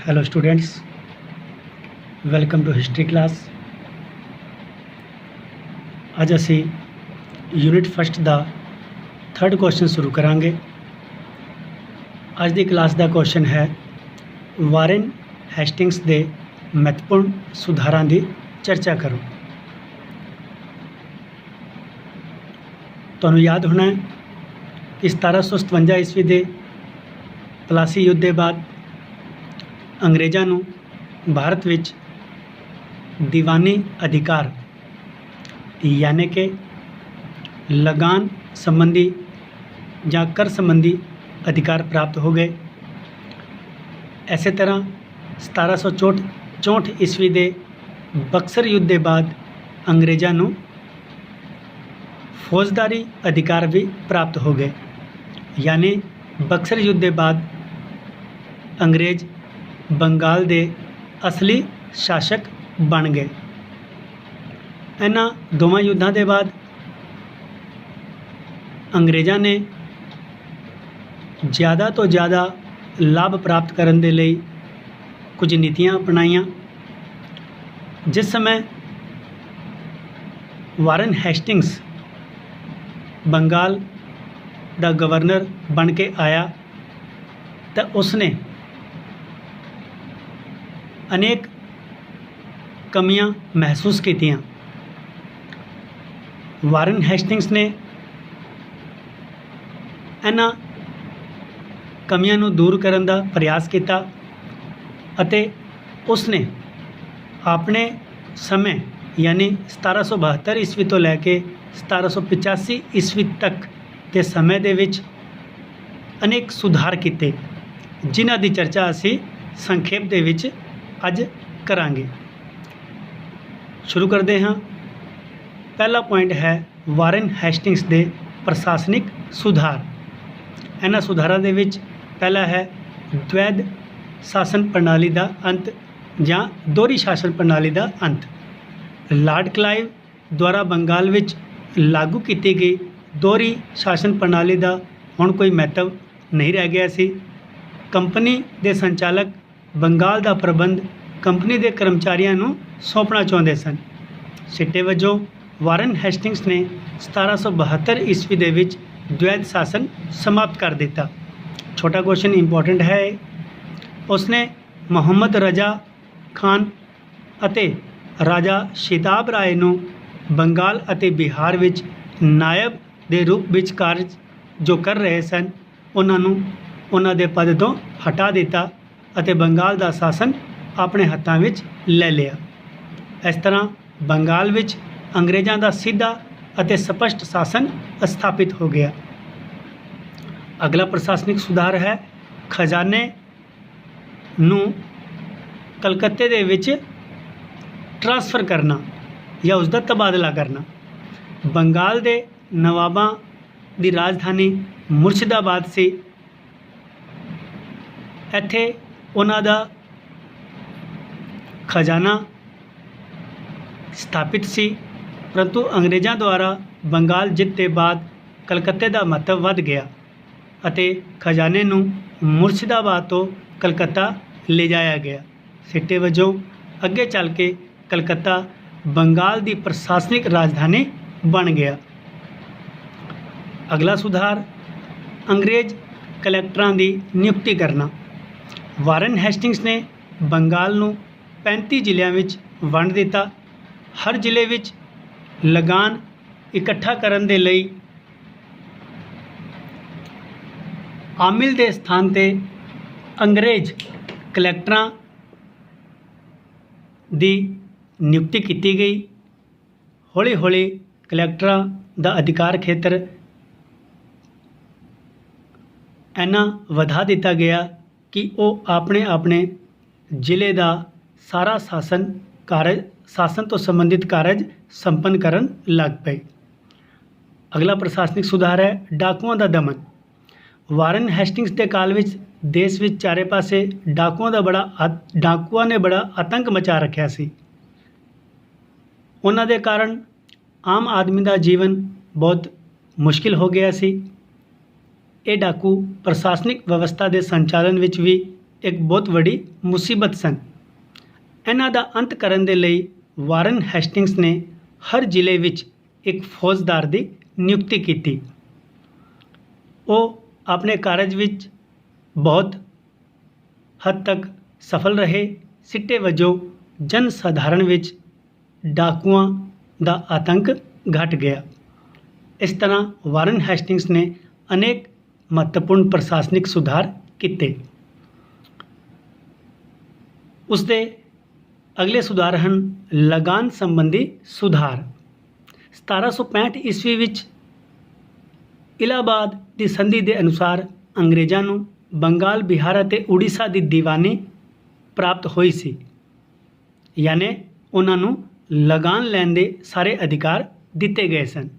Hello students, welcome to history class. ਅੱਜ ਅਸੀਂ unit first ਦਾ ਥਰਡ ਕੁਐਸਚਨ ਸ਼ੁਰੂ ਕਰਾਂਗੇ। ਅੱਜ ਦੀ ਕਲਾਸ ਦਾ ਕੁਐਸਚਨ ਹੈ ਵਾਰਨ ਹੈਸਟਿੰਗਸ ਦੇ ਮਹੱਤਵਪੂਰਨ ਸੁਧਾਰਾਂ ਦੀ ਚਰਚਾ ਕਰੋ। ਤੁਹਾਨੂੰ ਯਾਦ ਹੋਣਾ ਹੈ ਕਿ 1757 ਈਸਵੀ ਦੇ ਪਲਾਸੀ ਯੁੱਧ ਦੇ ਬਾਅਦ ਅੰਗਰੇਜ਼ਾਂ ਨੂੰ ਭਾਰਤ ਵਿੱਚ ਦੀਵਾਨੀ ਅਧਿਕਾਰ यानी कि लगान संबंधी या कर संबंधी अधिकार प्राप्त हो गए। इस तरह 1764 ईस्वी के बक्सर युद्ध के बाद अंग्रेज़ों को फौजदारी अधिकार भी प्राप्त हो गए, यानी बक्सर युद्ध के बाद अंग्रेज़ बंगाल के असली शासक बन गए। इन्हां दोवां युद्धां के बाद अंग्रेज़ों ने ज़्यादा तो ज़्यादा लाभ प्राप्त करने के लिए कुछ नीतियां अपनाईयां। जिस समय वारन हेस्टिंग्स बंगाल का गवर्नर बन के आया तो उसने अनेक कमियां महसूस कीतियां। वारन हेस्टिंग्स ने इन्हां कमियां नूं दूर करन दा प्रयास किया अते उसने अपने समय यानी 1772 ईस्वी तो लैके 1785 ईस्वी तक के समय दे विच अनेक सुधार किए, जिन्हां दी चर्चा असी संखेप दे विच अज करांगे। शुरू करते हाँ। पहला पॉइंट है वारन हेस्टिंग्स के प्रशासनिक सुधार। इन्हां सुधारां दे विच पहला है द्वैध शासन प्रणाली का अंत या दोहरी शासन प्रणाली का अंत। लॉर्ड क्लाइव द्वारा बंगाल विच लागू की गई दोहरी शासन प्रणाली का हुण कोई महत्व नहीं रह गया सी। कंपनी के संचालक बंगाल का प्रबंध कंपनी के कर्मचारियों नूं सौंपना चाहुंदे सन। सिट्टे वजों वारन हेस्टिंग्स ने 1772 ईस्वी दे विच द्वैध शासन समाप्त कर दिता। छोटा क्वेश्चन इंपॉर्टेंट है। उसने मुहम्मद रजा खान अते राजा शिताब राय नूं बंगाल अते बिहार विच नायब दे रूप विच कार्य जो कर रहे सन उन्हां दे पद तो हटा दिता अते बंगाल दा शासन अपने हत्थां विच ले लिया। इस तरह बंगाल विच अंग्रेज़ों का सीधा अते स्पष्ट शासन स्थापित हो गया। अगला प्रशासनिक सुधार है खजाने नूं कलकत्ते दे विच ट्रांसफर करना या उसका तबादला करना। बंगाल के नवाबां की राजधानी मुर्शिदाबाद से इत्थे उन्हां दा खजाना स्थापित सी, परंतु अंग्रेज़ों द्वारा बंगाल जित के बाद कलकत्ते का महत्व वध गया अते खजाने नूं मुर्शिदाबाद तो कलकत्ता ले जाया गया। सिट्टे वजों अगे चल के कलकत्ता बंगाल की प्रशासनिक राजधानी बन गया। अगला सुधार अंग्रेज़ कलैक्टरां की नियुक्ति करना। वारन हेस्टिंग्स ने बंगाल नूं 35 जिलों में वंड दिता। हर जिले विच लगान इकट्ठा करन दे लई आमिल के स्थान ते अंग्रेज कलैक्टरां दी नियुक्ति की गई। हौली हौली कलैक्टरां दा अधिकार खेत्र इन्ना वधा दिता गया कि वो अपने अपने जिले का सारा शासन तो संबंधित कार्य संपन्न करन लग पे। अगला प्रशासनिक सुधार है डाकुओं का दमन। वारन हेस्टिंग्स के काल विच देश विच चारे पासे डाकुओं ने बड़ा आतंक मचा रखा सी। उन्हां दे कारण आम आदमी का जीवन बहुत मुश्किल हो गया सी। ये डाकू प्रशासनिक व्यवस्था के संचालन विच भी ਇੱਕ ਬਹੁਤ ਵੱਡੀ ਮੁਸੀਬਤ ਸਨ। ਇਹਨਾਂ ਦਾ ਅੰਤ ਕਰਨ ਦੇ ਲਈ ਵਾਰਨ ਹੈਸਟਿੰਗਸ ਨੇ ਹਰ ਜ਼ਿਲ੍ਹੇ ਵਿੱਚ ਇੱਕ ਫੌਜਦਾਰ ਦੀ ਨਿਯੁਕਤੀ ਕੀਤੀ। ਉਹ ਆਪਣੇ ਕਾਰਜ ਵਿੱਚ ਬਹੁਤ ਹੱਦ ਤੱਕ ਸਫਲ ਰਹੇ। ਸਿੱਟੇ ਵਜੋਂ ਜਨ ਸਾਧਾਰਣ ਵਿੱਚ ਡਾਕੂਆਂ ਦਾ ਆਤੰਕ ਘਟ ਗਿਆ। ਇਸ ਤਰ੍ਹਾਂ ਵਾਰਨ ਹੈਸਟਿੰਗਸ ਨੇ ਅਨੇਕ ਮਹੱਤਵਪੂਰਨ ਪ੍ਰਸ਼ਾਸਨਿਕ ਸੁਧਾਰ ਕੀਤੇ। ਉਸਦੇ ਅਗਲੇ ਸੁਧਾਰ ਹਨ ਲਗਾਨ ਸੰਬੰਧੀ ਸੁਧਾਰ। 1765 ਈਸਵੀ ਵਿੱਚ ਇਲਾਹਾਬਾਦ ਦੀ ਸੰਧੀ ਦੇ ਅਨੁਸਾਰ ਅੰਗਰੇਜ਼ਾਂ ਨੂੰ ਬੰਗਾਲ, ਬਿਹਾਰ ਅਤੇ ਉੜੀਸਾ ਦੀ ਦੀਵਾਨੀ ਪ੍ਰਾਪਤ ਹੋਈ ਸੀ, ਯਾਨੀ ਉਹਨਾਂ ਨੂੰ ਲਗਾਨ ਲੈਣ ਦੇ ਸਾਰੇ ਅਧਿਕਾਰ ਦਿੱਤੇ ਗਏ ਸਨ।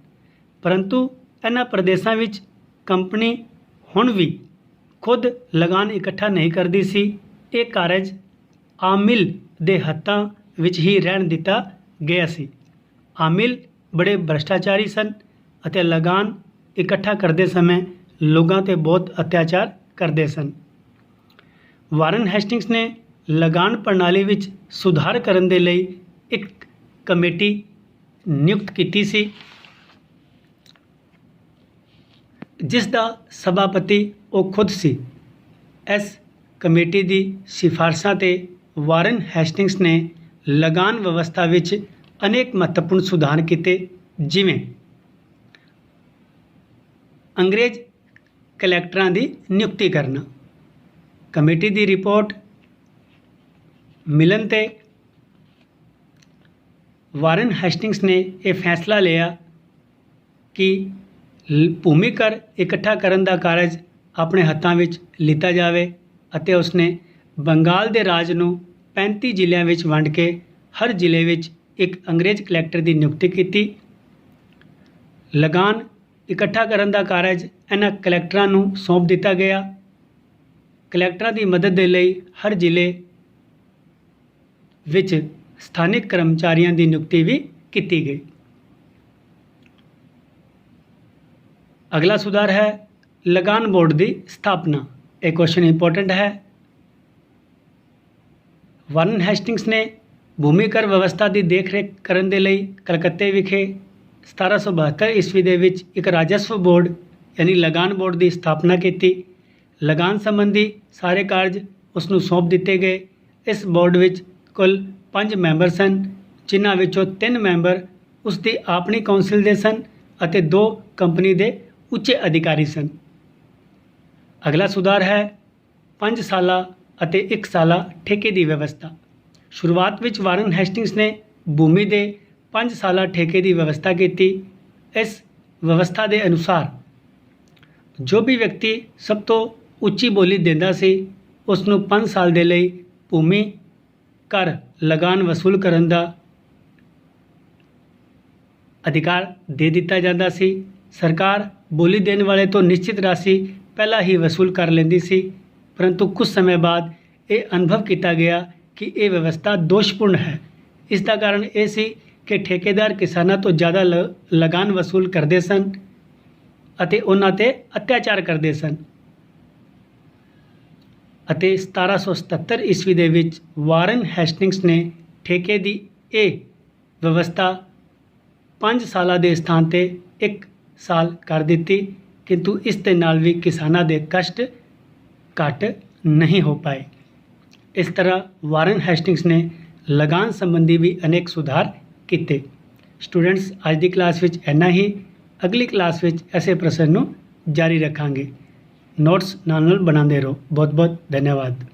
ਪਰੰਤੂ ਇਹਨਾਂ ਪ੍ਰਦੇਸ਼ਾਂ ਵਿੱਚ ਕੰਪਨੀ ਹੁਣ ਵੀ ਖੁਦ ਲਗਾਨ ਇਕੱਠਾ ਨਹੀਂ ਕਰਦੀ ਸੀ। ਇਹ ਕਾਰਜ ਆਮਿਲ ਦੇ ਹੱਥਾਂ ਵਿੱਚ ਹੀ ਰਹਿਣ ਦਿੱਤਾ ਗਿਆ ਸੀ। ਆਮਿਲ ਬੜੇ ਭ੍ਰਸ਼ਟਾਚਾਰੀ ਸਨ ਅਤੇ ਲਗਾਨ ਇਕੱਠਾ ਕਰਦੇ ਸਮੇਂ ਲੋਕਾਂ 'ਤੇ ਬਹੁਤ ਅਤਿਆਚਾਰ ਕਰਦੇ ਸਨ। ਵਾਰਨ ਹੈਸਟਿੰਗਸ ਨੇ ਲਗਾਨ ਪ੍ਰਣਾਲੀ ਵਿੱਚ ਸੁਧਾਰ ਕਰਨ ਦੇ ਲਈ ਇੱਕ ਕਮੇਟੀ ਨਿਯੁਕਤ ਕੀਤੀ ਸੀ, ਜਿਸ ਦਾ ਸਭਾਪਤੀ ਉਹ ਖੁਦ ਸੀ। ਇਸ ਕਮੇਟੀ ਦੀ ਸਿਫਾਰਸ਼ਾਂ 'ਤੇ ਵਾਰਨ ਹੈਸਟਿੰਗਸ ਨੇ ਲਗਾਨ ਵਿਵਸਥਾ ਵਿੱਚ ਅਨੇਕ ਮਹੱਤਵਪੂਰਨ ਸੁਧਾਰ ਕੀਤੇ, ਜਿਵੇਂ ਅੰਗਰੇਜ਼ ਕਲੈਕਟਰਾਂ ਦੀ ਨਿਯੁਕਤੀ ਕਰਨਾ। ਕਮੇਟੀ ਦੀ ਰਿਪੋਰਟ ਮਿਲਣ 'ਤੇ ਵਾਰਨ ਹੈਸਟਿੰਗਸ ਨੇ ਇਹ ਫੈਸਲਾ ਲਿਆ ਕਿ ਭੂਮੀ ਕਰ ਇਕੱਠਾ ਕਰਨ ਦਾ ਕਾਰਜ ਆਪਣੇ ਹੱਥਾਂ ਵਿੱਚ ਲਿੱਤਾ ਜਾਵੇ ਅਤੇ ਉਸਨੇ ਬੰਗਾਲ ਦੇ ਰਾਜ ਨੂੰ 35 ਜ਼ਿਲ੍ਹਿਆਂ ਵਿੱਚ ਵੰਡ ਕੇ ਹਰ ਜ਼ਿਲ੍ਹੇ ਵਿੱਚ ਇੱਕ ਅੰਗਰੇਜ਼ ਕਲੈਕਟਰ ਦੀ ਨਿਯੁਕਤੀ ਕੀਤੀ। ਲਗਾਨ ਇਕੱਠਾ ਕਰਨ ਦਾ ਕਾਰਜ ਇਹਨਾਂ ਕਲੈਕਟਰਾਂ ਨੂੰ ਸੌਂਪ ਦਿੱਤਾ ਗਿਆ। ਕਲੈਕਟਰਾਂ ਦੀ ਮਦਦ ਦੇ ਲਈ ਹਰ ਜ਼ਿਲ੍ਹੇ ਵਿੱਚ ਸਥਾਨਿਕ ਕਰਮਚਾਰੀਆਂ ਦੀ ਨਿਯੁਕਤੀ ਵੀ ਕੀਤੀ ਗਈ। ਅਗਲਾ ਸੁਧਾਰ ਹੈ ਲਗਾਨ ਬੋਰਡ ਦੀ ਸਥਾਪਨਾ। ਇਹ ਕੁਐਸਚਨ ਇੰਪੋਰਟੈਂਟ ਹੈ। ਵਾਰਨ ਹੈਸਟਿੰਗਸ ਨੇ ਭੂਮੀ ਕਰ ਵਿਵਸਥਾ ਦੀ ਦੇਖਰੇਖ ਕਰਨ ਦੇ ਲਈ ਕਲਕੱਤੇ ਵਿਖੇ 1772 ਈਸਵੀ ਦੇ ਵਿੱਚ ਇੱਕ ਰਾਜਸਵ ਬੋਰਡ ਯਾਨੀ ਲਗਾਨ ਬੋਰਡ ਦੀ ਸਥਾਪਨਾ ਕੀਤੀ। ਲਗਾਨ ਸੰਬੰਧੀ ਸਾਰੇ ਕਾਰਜ ਉਸ ਨੂੰ ਸੌਂਪ ਦਿੱਤੇ ਗਏ। ਇਸ ਬੋਰਡ ਵਿੱਚ ਕੁੱਲ 5 ਮੈਂਬਰ ਸਨ, ਜਿਨ੍ਹਾਂ ਵਿੱਚੋਂ 3 ਮੈਂਬਰ ਉਸ ਦੀ ਆਪਣੀ ਕੌਂਸਲ ਦੇ ਸਨ ਅਤੇ 2 ਕੰਪਨੀ ਦੇ ਉੱਚੇ ਅਧਿਕਾਰੀ ਸਨ। ਅਗਲਾ ਸੁਧਾਰ ਹੈ 5 ਸਾਲਾ ਅਤੇ 1 ਸਾਲਾ ਠੇਕੇ ਦੀ ਵਿਵਸਥਾ। ਸ਼ੁਰੂਆਤ ਵਿੱਚ ਵਾਰਨ ਹੈਸਟਿੰਗਸ ਨੇ ਭੂਮੀ ਦੇ 5 ਸਾਲਾ ਠੇਕੇ ਦੀ ਵਿਵਸਥਾ ਕੀਤੀ। ਇਸ ਵਿਵਸਥਾ ਦੇ ਅਨੁਸਾਰ ਜੋ ਵੀ ਵਿਅਕਤੀ ਸਭ ਤੋਂ ਉੱਚੀ ਬੋਲੀ ਦਿੰਦਾ ਸੀ, ਉਸ ਨੂੰ 5 ਸਾਲ ਦੇ ਲਈ ਭੂਮੀ ਕਰ ਲਗਾਨ ਵਸੂਲ ਕਰਨ ਦਾ ਅਧਿਕਾਰ ਦੇ ਦਿੱਤਾ ਜਾਂਦਾ ਸੀ। ਸਰਕਾਰ ਬੋਲੀ ਦੇਣ ਵਾਲੇ ਤੋਂ ਨਿਸ਼ਚਿਤ ਰਾਸ਼ੀ ਪਹਿਲਾਂ ਹੀ ਵਸੂਲ ਕਰ ਲੈਂਦੀ ਸੀ, ਪਰੰਤੂ ਕੁਝ ਸਮੇਂ ਬਾਅਦ ਇਹ ਅਨੁਭਵ ਕੀਤਾ ਗਿਆ ਕਿ ਇਹ ਵਿਵਸਥਾ ਦੋਸ਼ਪੂਰਨ ਹੈ। ਇਸ ਦਾ ਕਾਰਨ ਇਹ ਸੀ ਕਿ ਠੇਕੇਦਾਰ ਕਿਸਾਨਾਂ ਤੋਂ ਜ਼ਿਆਦਾ ਲਗਾਨ ਵਸੂਲ ਕਰਦੇ ਸਨ ਅਤੇ ਉਹਨਾਂ 'ਤੇ ਅਤਿਆਚਾਰ ਕਰਦੇ ਸਨ। ਅਤੇ 1777 ਈਸਵੀ ਦੇ ਵਿੱਚ ਵਾਰਨ ਹੈਸਟਿੰਗਸ ਨੇ ਠੇਕੇ ਦੀ ਇਹ ਵਿਵਸਥਾ 5 ਸਾਲਾਂ ਦੇ ਸਥਾਨ 'ਤੇ 1 ਸਾਲ ਕਰ ਦਿੱਤੀ, ਕਿੰਤੂ ਇਸ ਦੇ ਨਾਲ ਵੀ ਕਿਸਾਨਾਂ ਦੇ ਕਸ਼ਟ ਘੱਟ ਨਹੀਂ ਹੋ ਪਾਏ। ਇਸ ਤਰ੍ਹਾਂ ਵਾਰਨ ਹੈਸਟਿੰਗਸ ਨੇ ਲਗਾਨ ਸੰਬੰਧੀ ਵੀ ਅਨੇਕ ਸੁਧਾਰ ਕੀਤੇ। ਸਟੂਡੈਂਟਸ, ਅੱਜ ਦੀ ਕਲਾਸ ਵਿੱਚ ਇੰਨਾ ਹੀ। ਅਗਲੀ ਕਲਾਸ ਵਿੱਚ ਐਸੇ ਪ੍ਰਸ਼ਨ ਨੂੰ ਜਾਰੀ ਰੱਖਾਂਗੇ। ਨੋਟਸ ਨਾਲ ਬਣਾਉਂਦੇ ਰਹੋ। ਬਹੁਤ ਬਹੁਤ ਧੰਨਵਾਦ।